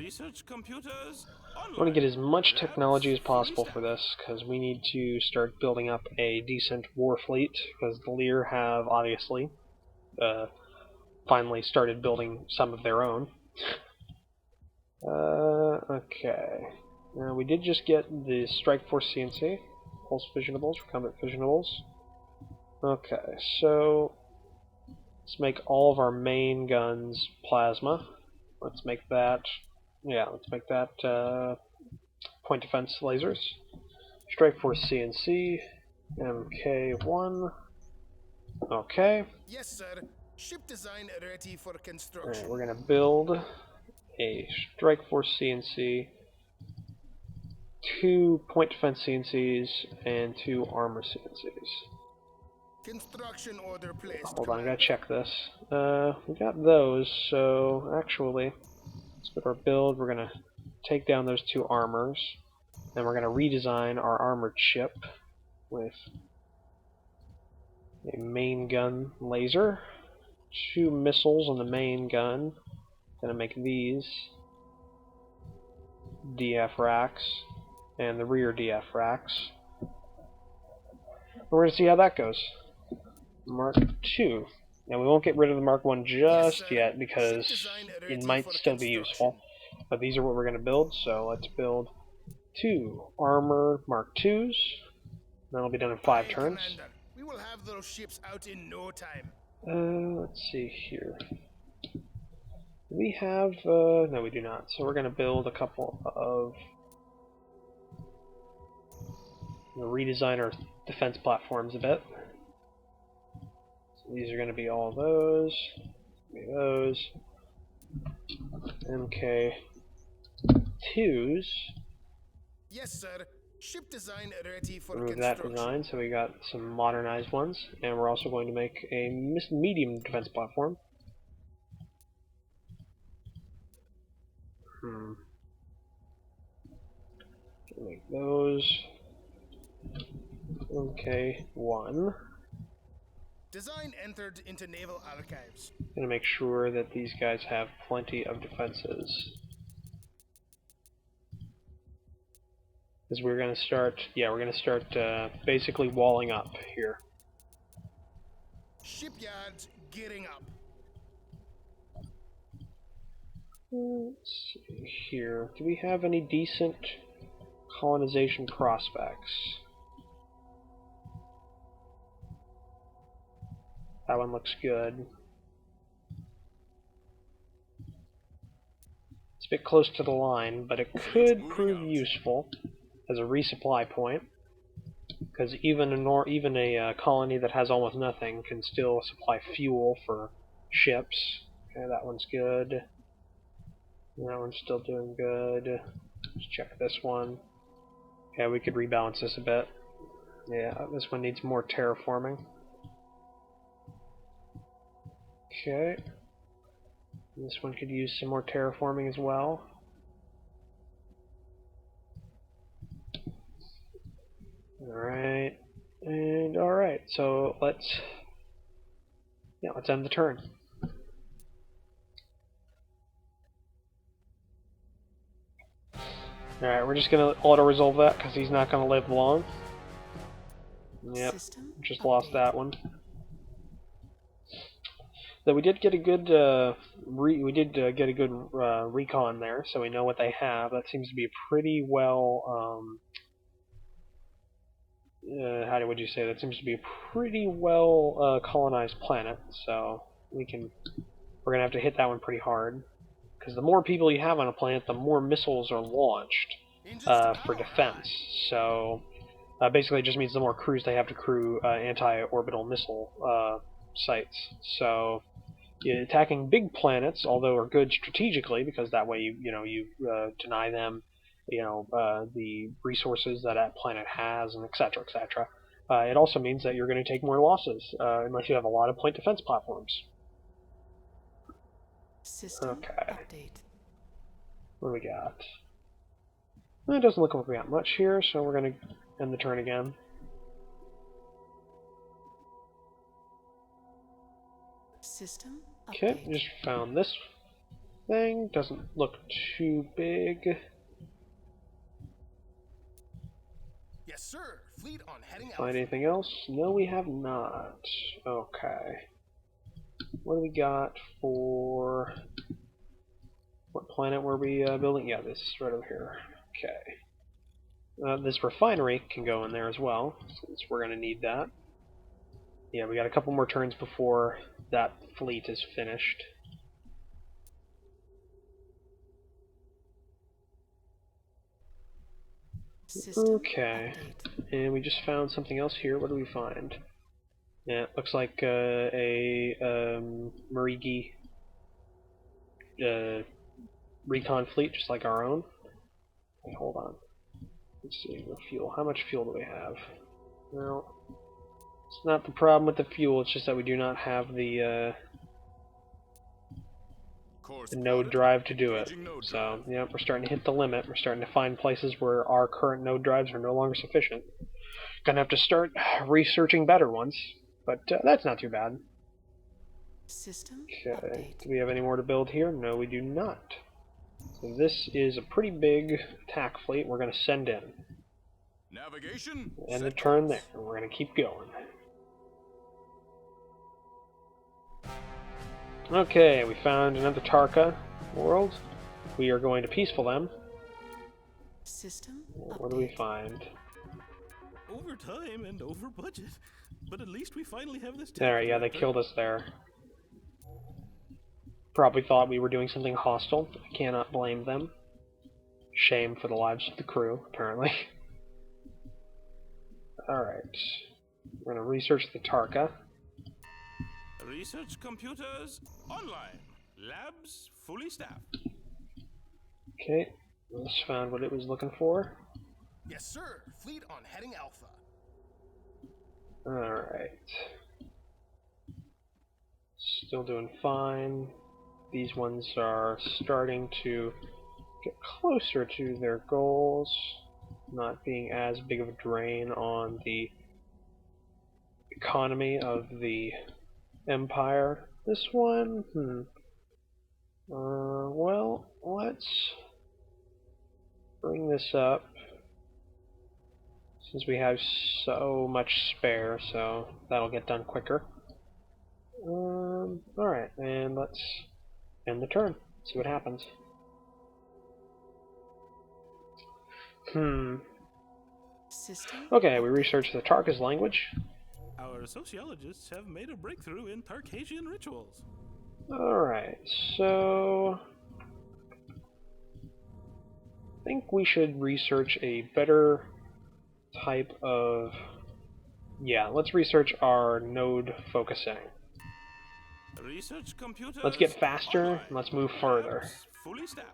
research computers I want to get as much online. technology as Labs, possible fully for staffed. this, because we need to start building up a decent war fleet, because the Lear have, obviously, finally started building some of their own. Okay. Now, we did just get the Strike Force CNC, Pulse Fissionables, Recumbent Fissionables. Okay, so let's make all of our main guns plasma. Let's make that, yeah, let's make that point defense lasers. Strike Force CNC, MK1. Okay. Yes, sir. Ship design ready for Alright, construction. we're gonna build a Strike Force CNC, 2 point defense CNCs, and 2 armor CNCs. Construction order placed, Hold on, I gotta Commander. check this. We got those, so actually, let's go to our build. We're gonna take down those 2 armors, then we're gonna redesign our armored ship with a main gun laser, 2 missiles on the main gun. Gonna make these DF racks and the rear DF racks. We're gonna see how that goes. Mark II. Now we won't get rid of the Mark I Yes, just sir. yet Ship because design it ready might for still be construction. useful. But these are what we're gonna build, so let's build 2 armor Mark IIs. That'll be done in 5 Aye, turns. Commander. We will have those ships out in no time. Let's see here. We have, no we do not. So we're going to build a couple of, redesign our defense platforms a bit. So these are going to be all those, MK2s. Yes, sir. Ship design ready for Remove that construction. design, so we got some modernized ones. And we're also going to make a medium defense platform. Make those. MK1. Design entered into naval archives. Gonna make sure that these guys have plenty of defenses. Because we're gonna start, basically walling up here. Shipyards gearing up. Let's see here. Do we have any decent colonization prospects? That one looks good. It's a bit close to the line, but it could prove useful as a resupply point. Because even a colony that has almost nothing can still supply fuel for ships. Okay, that one's good. That one's still doing good. Let's check this one. Yeah, we could rebalance this a bit. Yeah, this one needs more terraforming. Okay. This one could use some more terraforming as well. Alright. And alright, so let's end the turn. Alright, we're just gonna auto-resolve that because he's not gonna live long. Yep, just lost that one. Though we did get a good recon there, so we know what they have. That seems to be a pretty well how would you say, that seems to be a pretty well colonized planet. So we're gonna have to hit that one pretty hard, because the more people you have on a planet, the more missiles are launched for defense. So basically, it just means the more crews they have to crew anti-orbital missile sites. So attacking big planets, although are good strategically, because that way you deny them the resources that that planet has, and etc. etc. It also means that you're going to take more losses unless you have a lot of point defense platforms. System update. What do we got? Well, it doesn't look like we got much here, so we're going to end the turn again. System update. Okay, just found this thing. Doesn't look too big. Yes, sir. Fleet on heading Find Alpha. anything else? No, we have not. Okay. What do we got for... What planet were we building? Yeah, this right over here. Okay. This refinery can go in there as well, since we're going to need that. Yeah, we got a couple more turns before that fleet is finished. System Okay. update. And we just found something else here. What do we find? Yeah, it looks like a Marigi recon fleet, just like our own. Wait, hold on. Let's see, the fuel. How much fuel do we have? Well, it's not the problem with the fuel, it's just that we do not have the node drive to do it. So, yeah, we're starting to hit the limit. We're starting to find places where our current node drives are no longer sufficient. Gonna have to start researching better ones, but that's not too bad. System Okay, update. do we have any more to build here? No, we do not. So this is a pretty big attack fleet we're going to send in. Navigation. End the set turn course. there. We're going to keep going. Okay, we found another Tarka world. We are going to peaceful them. System What do we update. find? Over time and over budget. But at least we finally have this There, yeah, they killed us there. Probably thought we were doing something hostile. I cannot blame them. Shame for the lives of the crew, apparently. Alright. We're going to research the Tarka. Research computers online. Labs fully staffed. Okay, let's find what it was looking for. Yes, sir. Fleet on heading Alpha. Alright. Still doing fine. These ones are starting to get closer to their goals, not being as big of a drain on the economy of the Empire. This one, well, let's bring this up since we have so much spare, so that'll get done quicker. Alright, and let's end the turn. See what happens. System Okay, we researched the Tarka's language. Our sociologists have made a breakthrough in Tarkasian rituals. Alright, so I think we should research a better type of... Yeah, let's research our node focusing. Research computers. Let's get faster, online. and let's move further. Labs fully staffed.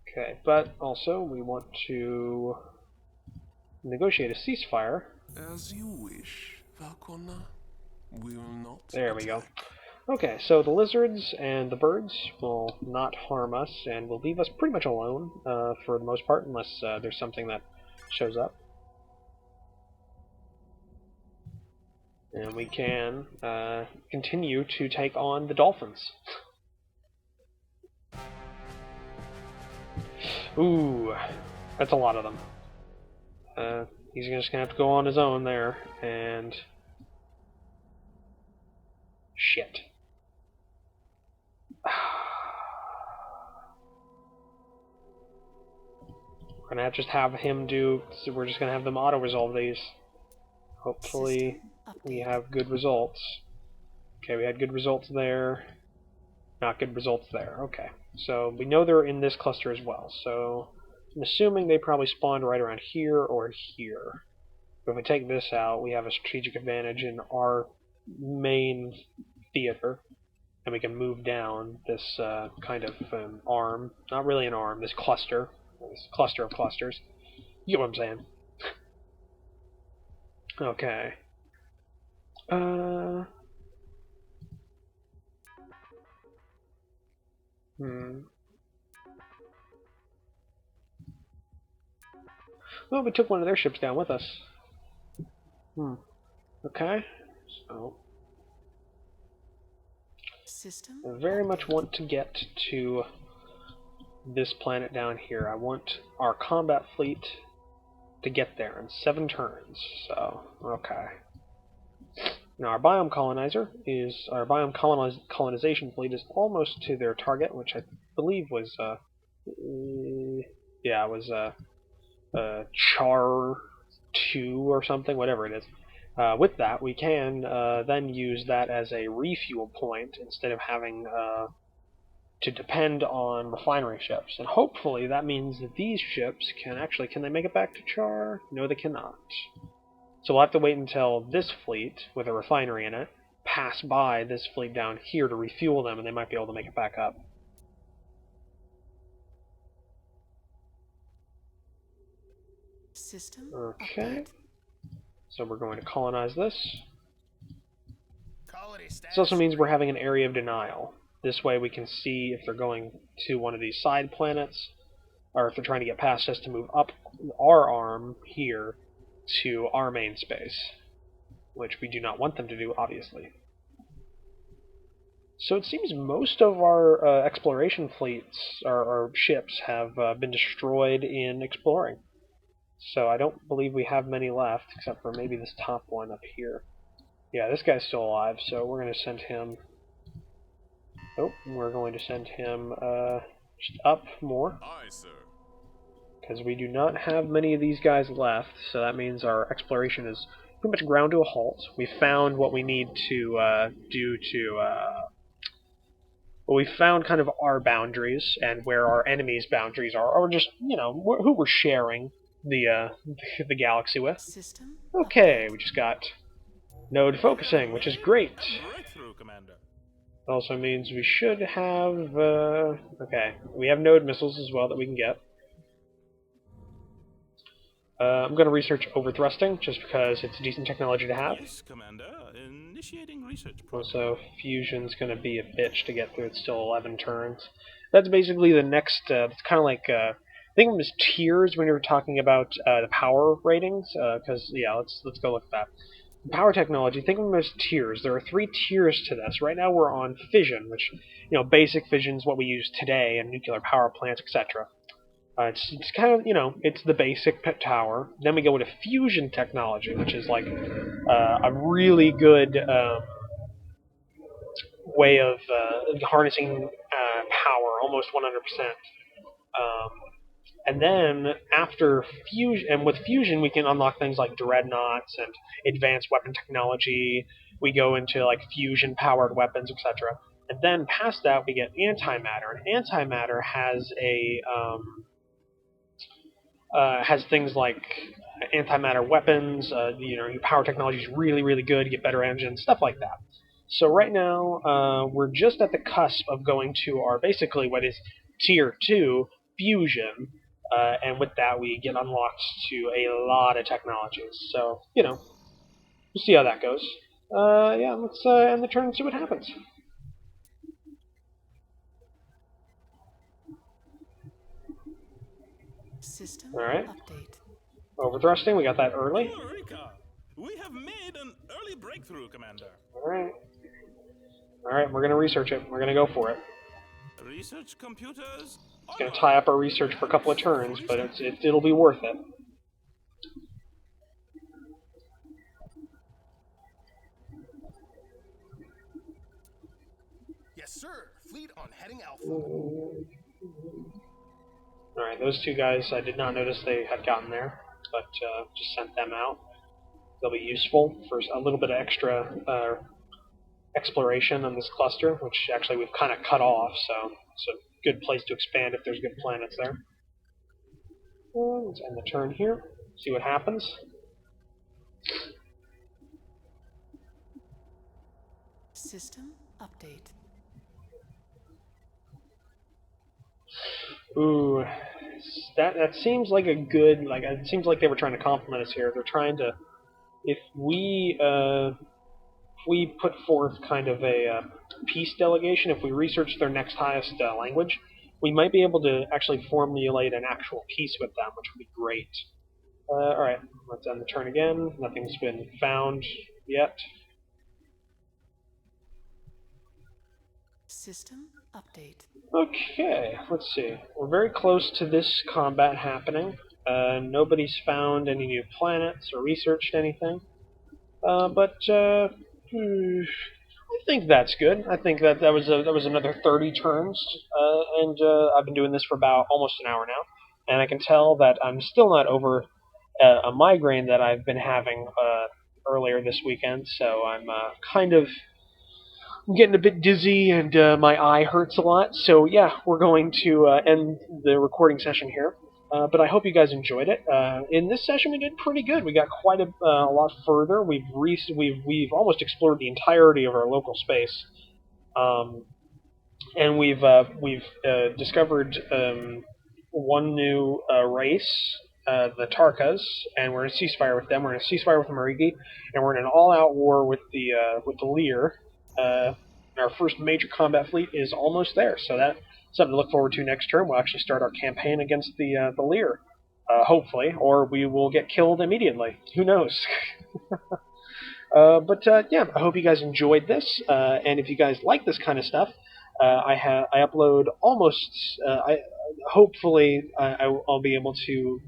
Okay, but also we want to negotiate a ceasefire. As you wish, Valkonna. We will not. There we go. attack. Okay, so the lizards and the birds will not harm us and will leave us pretty much alone for the most part, unless there's something that shows up. And we can continue to take on the dolphins. Ooh, that's a lot of them. He's just gonna have to go on his own there, and... Shit. We're gonna have to just have him do... So we're just gonna have them auto-resolve these. Hopefully we have good results. Okay, we had good results there. Not good results there. Okay. So we know they're in this cluster as well. So I'm assuming they probably spawned right around here or here. But if we take this out, we have a strategic advantage in our main theater. And we can move down this kind of arm. Not really an arm, this cluster. This cluster of clusters. You get what I'm saying. Okay. Well, we took one of their ships down with us. Okay. So System. I very much want to get to this planet down here. I want our combat fleet to get there in 7 turns. So, okay. Now our biome colonization fleet is almost to their target, which I believe was Char 2 or something, whatever it is. With that, we can then use that as a refuel point instead of having to depend on refinery ships. And hopefully that means that these ships can they make it back to Char? No, they cannot. So we'll have to wait until this fleet, with a refinery in it, pass by this fleet down here to refuel them, and they might be able to make it back up. System. Okay. Update. So we're going to colonize this. Colony This status. also means we're having an area of denial. This way we can see if they're going to one of these side planets, or if they're trying to get past us to move up our arm here to our main space, which we do not want them to do, obviously. So it seems most of our exploration fleets, our ships, have been destroyed in exploring. So I don't believe we have many left, except for maybe this top one up here. Yeah, this guy's still alive, so we're going to send him... Oh, we're going to send him just up more. Aye, sir. Because we do not have many of these guys left, so that means our exploration is pretty much ground to a halt. We found what we need to do to... well, we found kind of our boundaries and where our enemies' boundaries are, or just, you know, who we're sharing the galaxy with. System. Okay, we just got node focusing, which is great. Breakthrough, Commander. It also means we should have... okay, we have node missiles as well that we can get. I'm going to research overthrusting, just because it's decent technology to have. Yes, Commander. Initiating research. Also, fusion's going to be a bitch to get through. It's still 11 turns. That's basically the next... it's kind of like... think of them as tiers when you were talking about the power ratings, because, yeah, let's go look at that. Power technology, think of them as tiers. There are 3 tiers to this. Right now we're on fission, which, you know, basic fission is what we use today in nuclear power plants, etc. It's kind of, you know, it's the basic tower. Then we go into fusion technology, which is like a really good way of harnessing power, almost 100%. And then after fusion, and with fusion, we can unlock things like dreadnoughts and advanced weapon technology. We go into like fusion-powered weapons, etc. And then past that, we get antimatter. And antimatter has has things like antimatter weapons. You know, your power technology is really, really good. You get better engines, stuff like that. So right now, we're just at the cusp of going to our basically what is tier 2 fusion. And with that, we get unlocked to a lot of technologies. So, you know, we'll see how that goes. Yeah, let's end the turn and see what happens. System. Alright. Update. Overthrusting, we got that early. Eureka! We have made an early breakthrough, Commander. Alright. Alright, we're going to research it. We're going to go for it. Research computers. It's going to tie up our research for a couple of turns, but it'll be worth it. Yes, sir. Fleet on heading Alpha. Alright, those 2 guys, I did not notice they had gotten there, but just sent them out. They'll be useful for a little bit of extra exploration on this cluster, which actually we've kind of cut off, so it's a good place to expand if there's good planets there. Let's end the turn here, see what happens. System. Update. Ooh, that seems like a good, like, it seems like they were trying to compliment us here. They're trying to, if we put forth kind of a peace delegation, if we research their next highest language, we might be able to actually formulate an actual peace with them, which would be great. Alright, let's end the turn again. Nothing's been found yet. System update. Okay, let's see. We're very close to this combat happening. Nobody's found any new planets or researched anything. I think that's good. I think that was another 30 turns, and I've been doing this for about almost an hour now, and I can tell that I'm still not over a migraine that I've been having earlier this weekend. So I'm kind of getting a bit dizzy, and my eye hurts a lot. So yeah, we're going to end the recording session here. But I hope you guys enjoyed it. In this session, we did pretty good. We got quite a lot further. We've almost explored the entirety of our local space, and we've discovered one new race, the Tarkas, and we're in a ceasefire with them. We're in a ceasefire with the Marigi, and we're in an all-out war with the Lear. Our first major combat fleet is almost there, so that's something to look forward to next turn. We'll actually start our campaign against the Lear, hopefully, or we will get killed immediately. Who knows? Yeah, I hope you guys enjoyed this, and if you guys like this kind of stuff, I upload almost. Hopefully I'll be able to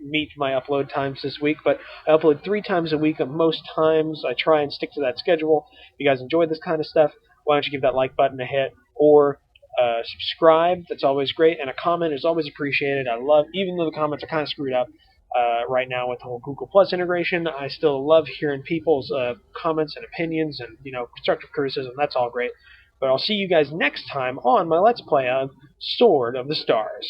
meet my upload times this week, but I upload 3 times a week. Most times I try and stick to that schedule. If you guys enjoy this kind of stuff, why don't you give that like button a hit, or subscribe. That's always great, and a comment is always appreciated. I love, even though the comments are kind of screwed up right now with the whole Google Plus integration, I still love hearing people's comments and opinions and constructive criticism. That's all great. But I'll see you guys next time on my Let's Play of Sword of the Stars.